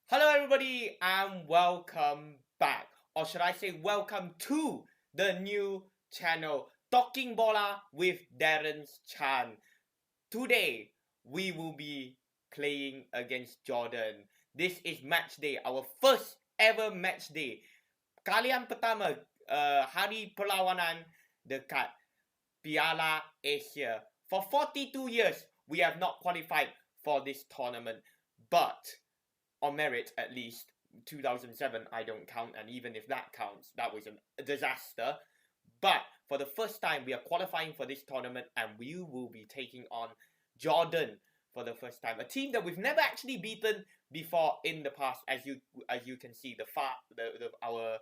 Hello, everybody, and welcome back, or should I say, welcome to the new channel Talking Bola with Darence Chan. Today, we will be playing against Jordan. This is match day, our first ever match day. Kalian pertama hari perlawanan dekat Piala Asia. For 42 years, we have not qualified for this tournament, but on merit at least 2007 I don't count, and even if that counts, that was a disaster. But for the first time, we are qualifying for this tournament, and we will be taking on Jordan for the first time, a team that we've never actually beaten before in the past. As you can see, our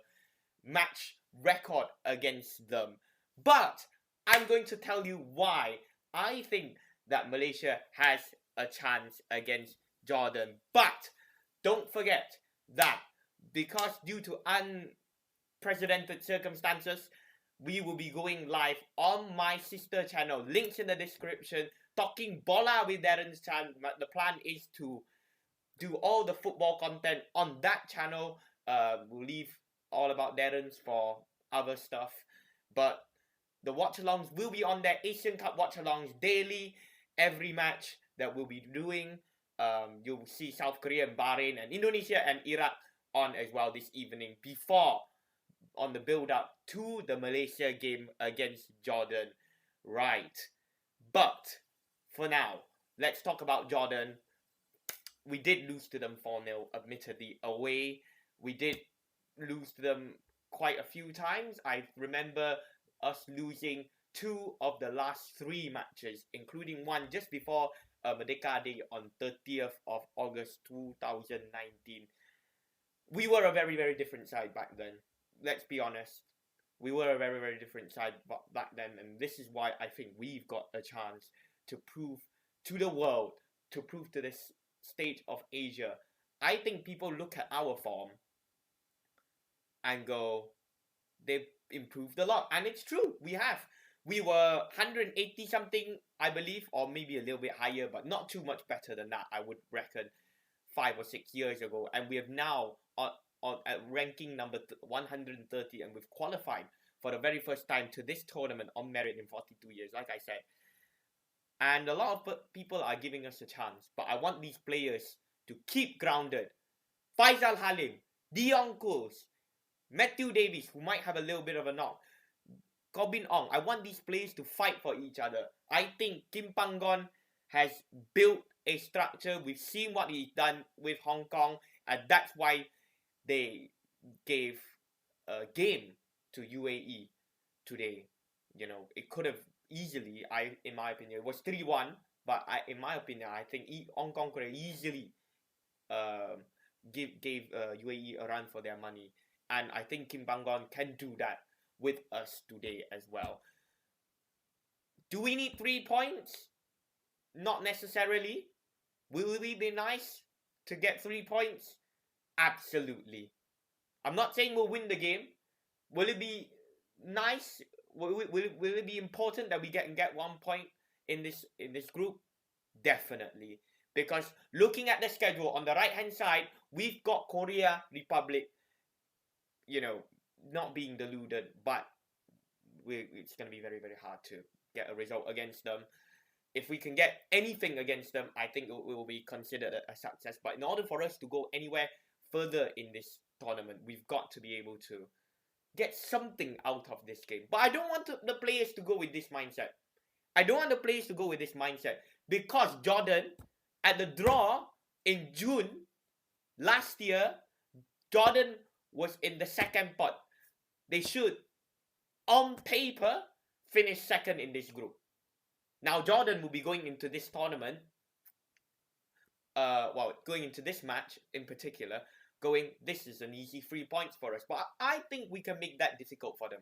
match record against them. But I'm going to tell you why I think that Malaysia has a chance against Jordan. But don't forget that because due to unprecedented circumstances, we will be going live on my sister channel. Links in the description. Talking Bola with Darence Chan. The plan is to do all the football content on that channel. We'll leave all about Darence for other stuff. But the watch-alongs will be on there. Asian Cup watch-alongs daily. Every match that we'll be doing. You'll see South Korea and Bahrain and Indonesia and Iraq on as well this evening, before on the build-up to the Malaysia game against Jordan. Right. But for now, let's talk about Jordan. We did lose to them 4-0, admittedly, away. We did lose to them quite a few times. I remember us losing 2 of the last 3 matches, including one just before Merdeka Day on 30th of August 2019. We were a very, very different side back then. Let's be honest. We were a very, very different side back then, and this is why I think we've got a chance to prove to the world, to prove to this stage of Asia. I think people look at our form and go, they've improved a lot. And it's true, we have. We were 180 something, I believe, or maybe a little bit higher, but not too much better than that, I would reckon, 5 or 6 years ago. And we have now at ranking number 130, and we've qualified for the very first time to this tournament on merit in 42 years, like I said. And a lot of people are giving us a chance, but I want these players to keep grounded. Faisal Halim, Dion Kos, Matthew Davies, who might have a little bit of a knock, Corbin Ong. I want these players to fight for each other. I think Kim Pan-gon has built a structure. We've seen what he's done with Hong Kong, and that's why they gave a game to UAE today. You know, it could have easily, in my opinion, it was 3-1, but in my opinion, I think Hong Kong could have easily gave UAE a run for their money. And I think Kim Pan-gon can do that with us today as well. Do we need 3 points? Not necessarily. Will we be nice to get 3 points? Absolutely. I'm not saying we'll win the game. Will it be nice? Will it be important that we get 1 point in this group? Definitely. Because looking at the schedule on the right hand side, we've got Korea Republic, you know, not being deluded, but it's going to be very, very hard to get a result against them. If we can get anything against them, I think it will be considered a success. But in order for us to go anywhere further in this tournament, we've got to be able to get something out of this game. But I don't want the players to go with this mindset. I don't want the players to go with this mindset, because Jordan, at the draw in June last year, Jordan was in the second pot. They should, on paper, finish second in this group. Now Jordan will be going into this tournament, going into this match in particular, this is an easy 3 points for us. But I think we can make that difficult for them.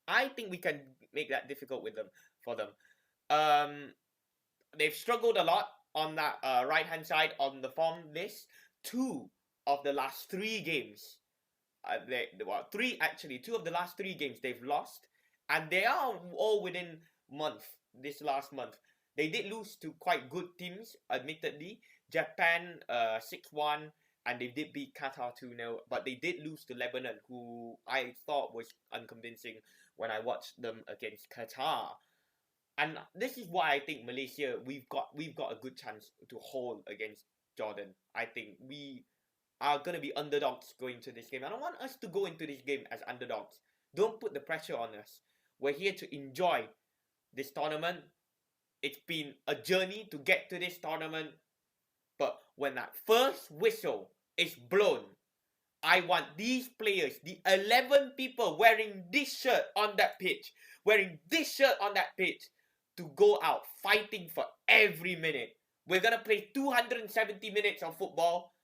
I think we can make that difficult for them. They've struggled a lot on that right hand side on the form list. 2 of the last 3 games, 2 of the last 3 games they've lost, and they are all within this last month. They did lose to quite good teams, admittedly. Japan 6-1, and they did beat Qatar 2-0, but they did lose to Lebanon, who I thought was unconvincing when I watched them against Qatar. And this is why I think Malaysia, we've got a good chance to hold against Jordan. I think we are going to be underdogs going to this game. I don't want us to go into this game as underdogs. Don't put the pressure on us. We're here to enjoy this tournament. It's been a journey to get to this tournament. But when that first whistle is blown, I want these players, the 11 people wearing this shirt on that pitch, to go out fighting for every minute. We're going to play 270 minutes of football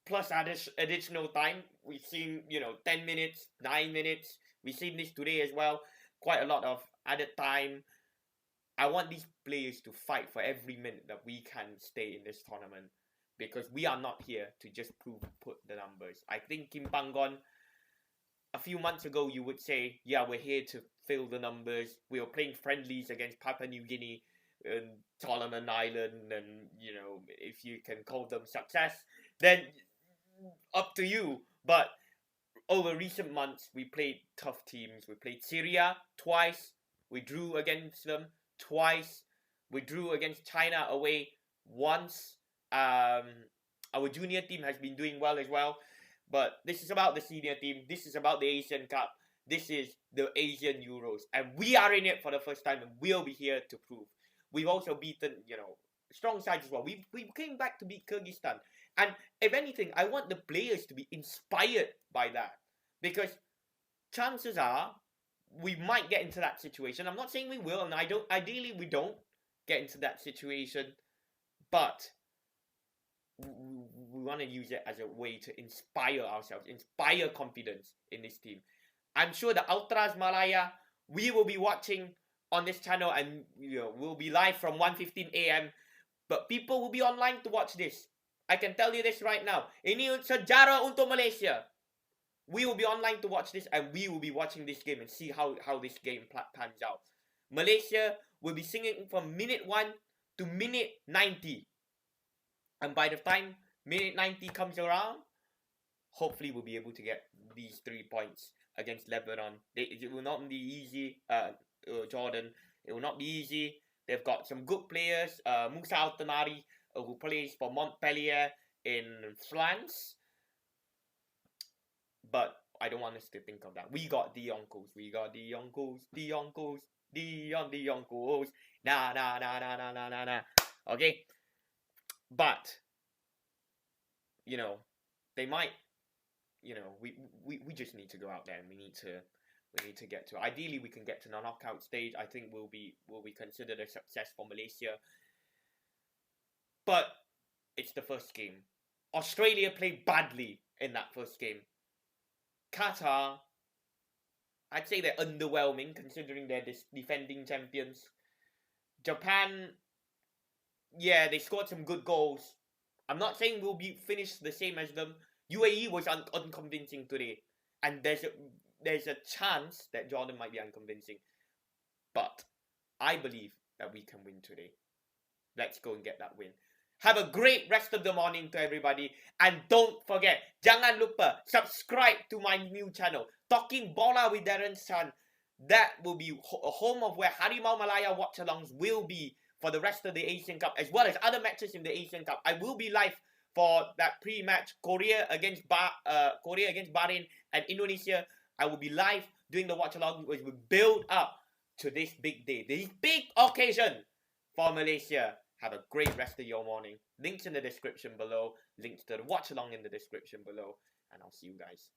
plus additional time. We've seen, 10 minutes, 9 minutes. We've seen this today as well. Quite a lot of added time. I want these players to fight for every minute that we can stay in this tournament, because we are not here to just put the numbers. I think Kim Pan-gon, a few months ago, you would say, yeah, we're here to fill the numbers. We were playing friendlies against Papua New Guinea and Solomon Island, and, if you can call them success, then up to you. But over recent months, we played tough teams. We played Syria twice. We drew against them twice. We drew against China away once. Our junior team has been doing well as well. But this is about the senior team. This is about the Asian Cup. This is the Asian Euros. And we are in it for the first time, and we'll be here to prove. We've also beaten, strong sides as well. We came back to beat Kyrgyzstan. And if anything, I want the players to be inspired by that. Because chances are we might get into that situation. I'm not saying we will, and ideally we don't get into that situation. But we want to use it as a way to inspire ourselves, inspire confidence in this team. I'm sure the Ultras Malaya, we will be watching on this channel, and we'll be live from 1:15 a.m. But people will be online to watch this. I can tell you this right now. Ini sejarah untuk Malaysia. We will be online to watch this, and we will be watching this game and see how this game pans out. Malaysia will be singing from minute 1 to minute 90. And by the time minute 90 comes around, hopefully we'll be able to get these 3 points against Lebanon. It will not be easy, Jordan. It will not be easy. They've got some good players. Musa Altanari, who plays for Montpellier in France. But I don't want us to think of that. We got the uncles. The uncles. Nah. Okay? But, they might, we just need to go out there, and we need to get to. Ideally, we can get to the knockout stage. I think will be considered a success for Malaysia. But it's the first game. Australia played badly in that first game. Qatar, I'd say they're underwhelming considering they're defending champions. Japan, yeah, they scored some good goals. I'm not saying we'll be finished the same as them. UAE was unconvincing today, and there's a chance that Jordan might be unconvincing. But I believe that we can win today. Let's go and get that win. Have a great rest of the morning to everybody. And don't forget, jangan lupa subscribe to my new channel, Talking Bola with Darence Chan. That will be a home of where Harimau Malaya watch-alongs will be for the rest of the Asian Cup, as well as other matches in the Asian Cup. I will be live for that pre-match, Korea against Bahrain and Indonesia. I will be live doing the watch-along as we build up to this big day, this big occasion for Malaysia. Have a great rest of your morning. Links in the description below. Links to the watch-along in the description below. And I'll see you guys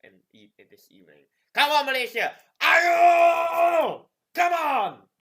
in this evening. Come on, Malaysia! Ayo! Come on!